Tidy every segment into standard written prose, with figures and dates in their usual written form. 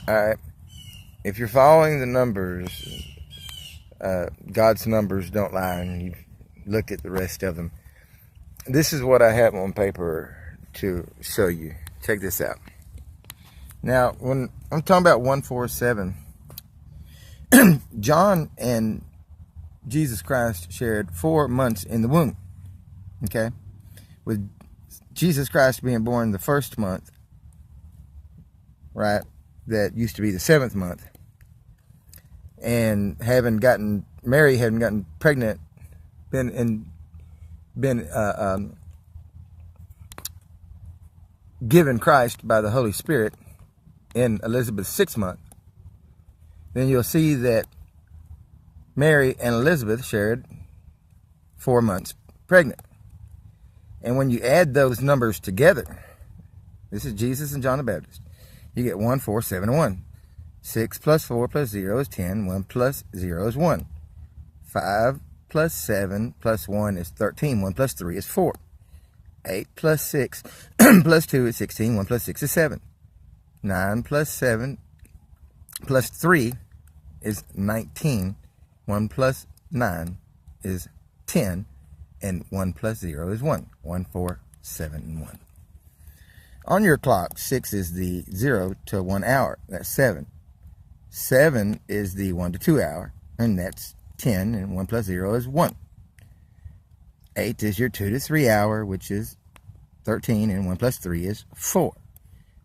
All right. If you're following the numbers, God's numbers don't lie, and you look at the rest of them. This is what I have on paper to show you. Check this out. Now, when I'm talking about 147, John and Jesus Christ shared 4 months in the womb. Okay? With Jesus Christ being born the first month, right? That used to be the 7th month. And Mary having gotten pregnant, been given Christ by the Holy Spirit in Elizabeth's 6th month, then you'll see that Mary and Elizabeth shared 4 months pregnant. And when you add those numbers together, this is Jesus and John the Baptist, you get 1, 4, 7, and 1. 6 plus 4 plus 0 is 10. 1 plus 0 is 1. 5 plus 7 plus 1 is 13. 1 plus 3 is 4. 8 plus 6 plus 2 is 16. 1 plus 6 is 7. 9 plus 7 plus 3 is 19. 1 plus 9 is 10. And 1 plus 0 is 1. 1, 4, 7, and 1. On your clock, 6 is the 0 to 1 hour. That's 7. 7 is the 1 to 2 hour. And that's 10. And 1 plus 0 is 1. 8 is your 2 to 3 hour, which is 13. And 1 plus 3 is 4.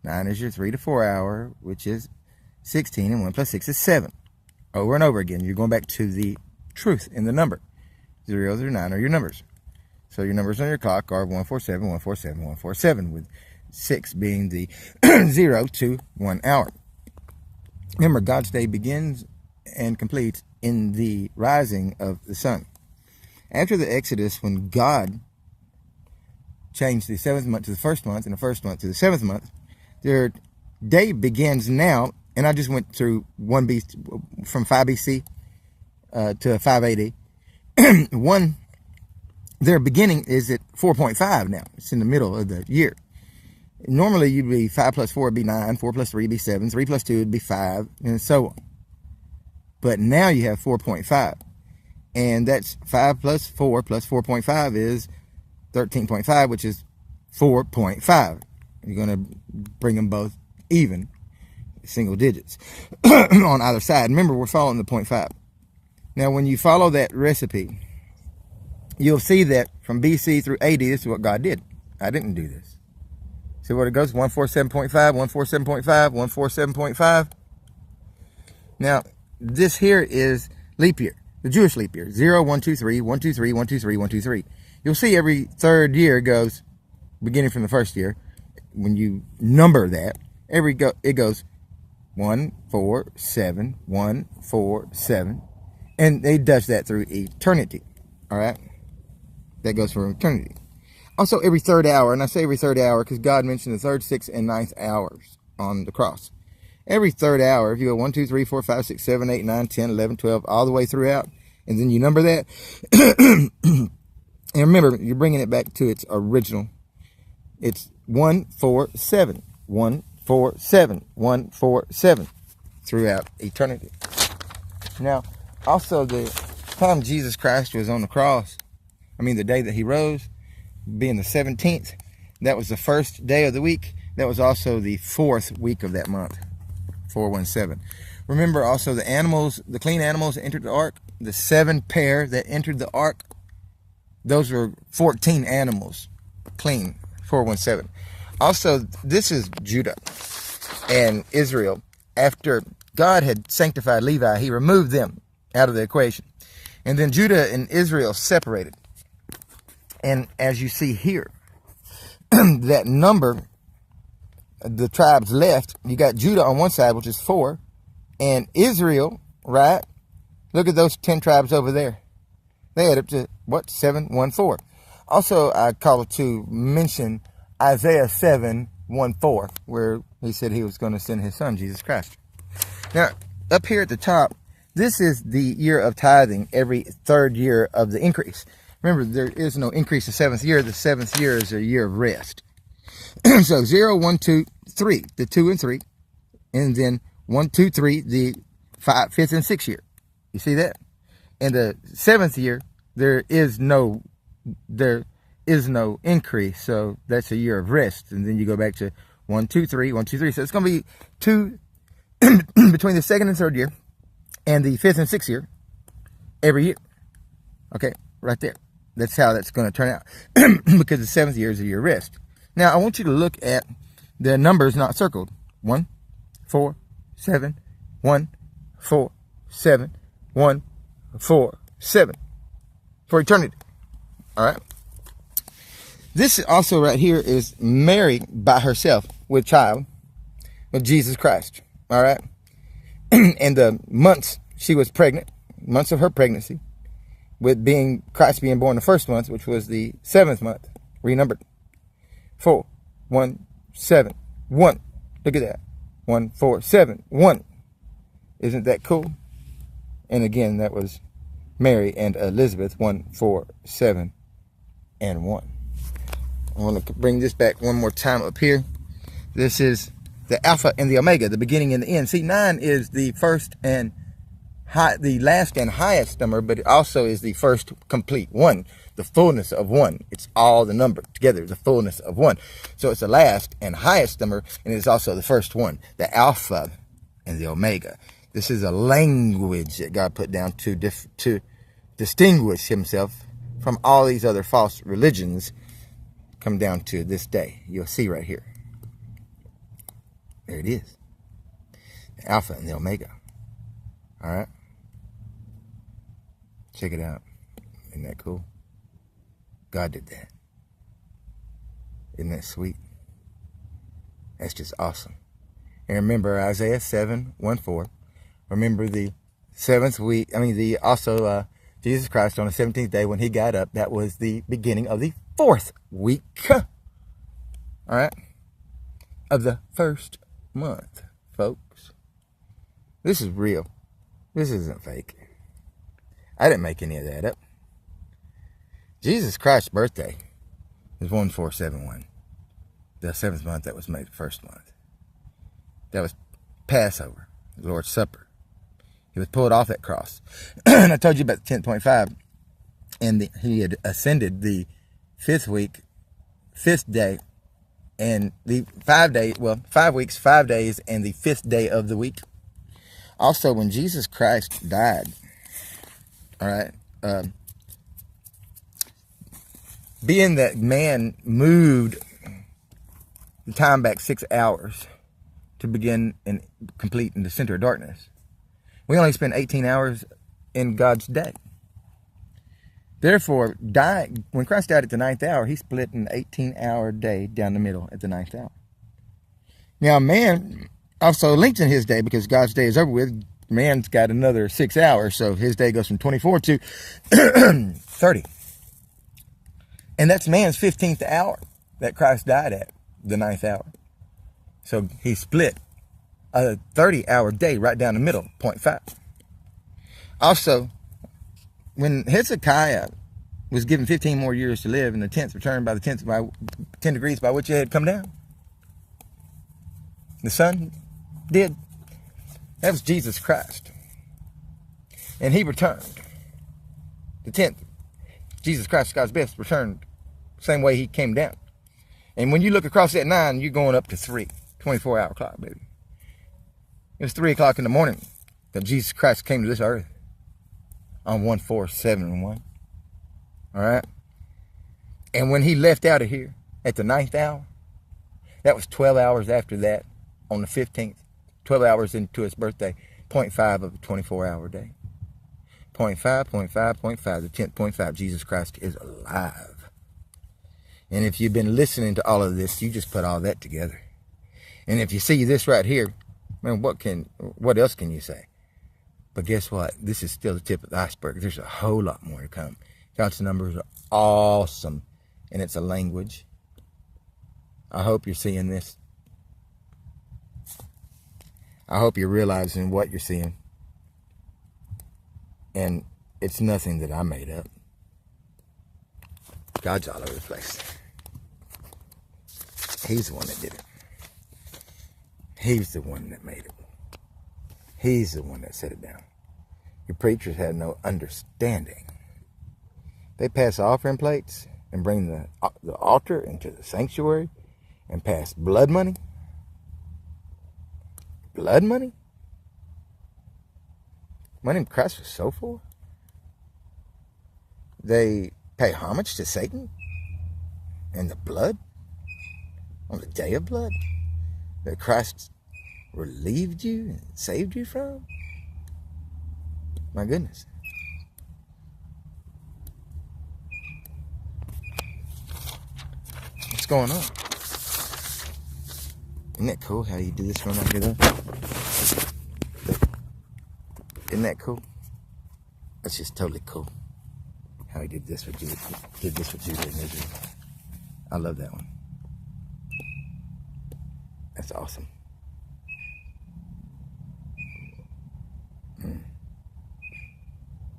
9 is your 3 to 4 hour, which is 16. And 1 plus 6 is 7. Over and over again, you're going back to the truth in the number. 0 through 9 are your numbers. So your numbers on your clock are 147, 147, 147, with 6 being the 0 to 1 hour. Remember, God's day begins and completes in the rising of the sun. After the Exodus, when God changed the 7th month to the 1st month and the 1st month to the 7th month, their day begins now. And I just went through from 5 BC to 5 AD. Their beginning is at 4.5 now. It's in the middle of the year. Normally, you'd be 5 plus 4 would be 9, 4 plus 3 would be 7, 3 plus 2 would be 5, and so on. But now you have 4.5. And that's 5 plus 4 plus 4.5 is 13.5, which is 4.5. You're going to bring them both even, single digits, on either side. Remember, we're following the 0.5. Now, when you follow that recipe, you'll see that from BC through AD, this is what God did. I didn't do this. See what it goes? 147.5, 147.5, 147.5. Now, this here is leap year, the Jewish leap year. 0, 1, 2, 3, 1, 2, 3, 1, 2, 3, 1, 2, 3. You'll see every third year goes, beginning from the first year, when you number that, it goes 1, 4, 7, 1, 4, 7. And they does that through eternity. All right? That goes for eternity. Also, every third hour, and I say every third hour because God mentioned the 3rd, 6th, and 9th hours on the cross. Every third hour, if you go 1, 2, 3, 4, 5, 6, 7, 8, 9, 10, 11, 12, all the way throughout, and then you number that. And remember, you're bringing it back to its original. It's 1, 4, 7. 1, 4, 7. 1, 4, 7 throughout eternity. Now, also, the time Jesus Christ was on the cross, the day that he rose, being the 17th, that was the first day of the week. That was also the 4th week of that month, 417. Remember also the animals, the clean animals that entered the ark, the 7 pair that entered the ark, those were 14 animals, clean, 417. Also, this is Judah and Israel. After God had sanctified Levi, he removed them out of the equation. And then Judah and Israel separated. And as you see here, that number, the tribes left, you got Judah on one side, which is 4, and Israel, right? Look at those 10 tribes over there. They add up to, 7, 1, 4. Also, I call to mention Isaiah 7, 1, 4, where he said he was going to send his son, Jesus Christ. Now, up here at the top, this is the year of tithing, every third year of the increase. Remember, there is no increase the 7th year. The 7th year is a year of rest. So 0, 1, 2, 3, the 2 and 3, and then 1, 2, 3, the 5th and 6th year. You see that? In the 7th year, there is no increase. So that's a year of rest. And then you go back to 1, 2, 3, 1, 2, 3. So it's going to be 2 between the 2nd and 3rd year and the 5th and 6th year every year. Okay, right there. That's how that's going to turn out. Because the 7th year is a year of rest. Now, I want you to look at the numbers not circled. 1, 4, 7, 1, 4, 7, 1, 4, 7. For eternity. All right. This also right here is Mary by herself with child with Jesus Christ. All right. And the months she was pregnant, months of her pregnancy, with Christ being born the first month, which was the 7th month, renumbered. 4, 1, 7, 1. Look at that. 1, 4, 7, 1. Isn't that cool? And again, that was Mary and Elizabeth, 1, 4, 7, and 1. I want to bring this back one more time up here. This is the Alpha and the Omega, the beginning and the end. See, 9 is the first and the last and highest number, but it also is the first complete 1, the fullness of 1. It's all the number together, the fullness of 1. So it's the last and highest number, and it's also the first one, the Alpha and the Omega. This is a language that God put down to distinguish himself from all these other false religions. Come down to this day. You'll see right here. There it is. The Alpha and the Omega. All right. Check it out. Isn't that cool? God did that. Isn't that sweet? That's just awesome. And remember Isaiah 7, 1, 4. Remember the 7th week. Jesus Christ on the 17th day when he got up. That was the beginning of the 4th week. All right. Of the first month, folks. This is real. This isn't fake. I didn't make any of that up. Jesus Christ's birthday is 1471. The 7th month that was made the first month. That was Passover, the Lord's Supper. He was pulled off that cross. And I told you about the 10.5. And he had ascended the 5th week, 5th day, and the 5 weeks, 5 days, and the 5th day of the week. Also, when Jesus Christ died, all right, being that man moved the time back 6 hours to begin and complete in the center of darkness, we only spend 18 hours in God's day. Therefore, when Christ died at the 9th hour, he split an 18-hour day down the middle at the 9th hour. Now, man also lengthened his day because God's day is over with. Man's got another 6 hours, so his day goes from 24 to 30. And that's man's 15th hour that Christ died at, the 9th hour. So he split a 30-hour day right down the middle, 0.5. Also, when Hezekiah was given 15 more years to live, and the 10th returned by the 10 degrees by which it had come down, the sun did. That was Jesus Christ. And he returned. The 10th, Jesus Christ, God's best, returned the same way he came down. And when you look across that 9, you're going up to 3. 24-hour clock, baby. It was 3 o'clock in the morning that Jesus Christ came to this earth on 1-4-7-1. All right? And when he left out of here at the 9th hour, that was 12 hours after that on the 15th. 12 hours into his birthday. 0.5 of a 24-hour day. 0.5, 0.5, 0.5. The 10th 0.5. Jesus Christ is alive. And if you've been listening to all of this, you just put all that together. And if you see this right here, man, what else can you say? But guess what? This is still the tip of the iceberg. There's a whole lot more to come. God's numbers are awesome. And it's a language. I hope you're seeing this. I hope you're realizing what you're seeing. And it's nothing that I made up. God's all over the place. He's the one that did it. He's the one that made it. He's the one that set it down. Your preachers had no understanding. They pass offering plates and bring the altar into the sanctuary and pass blood money. Blood money? Money Christ was so for? They pay homage to Satan and the blood on the day of blood that Christ relieved you and saved you from? My goodness. What's going on? Isn't that cool how you do this from like that? Isn't that cool? That's just totally cool. How he did this with Judah, and Israel. I love that one. That's awesome.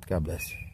God bless you.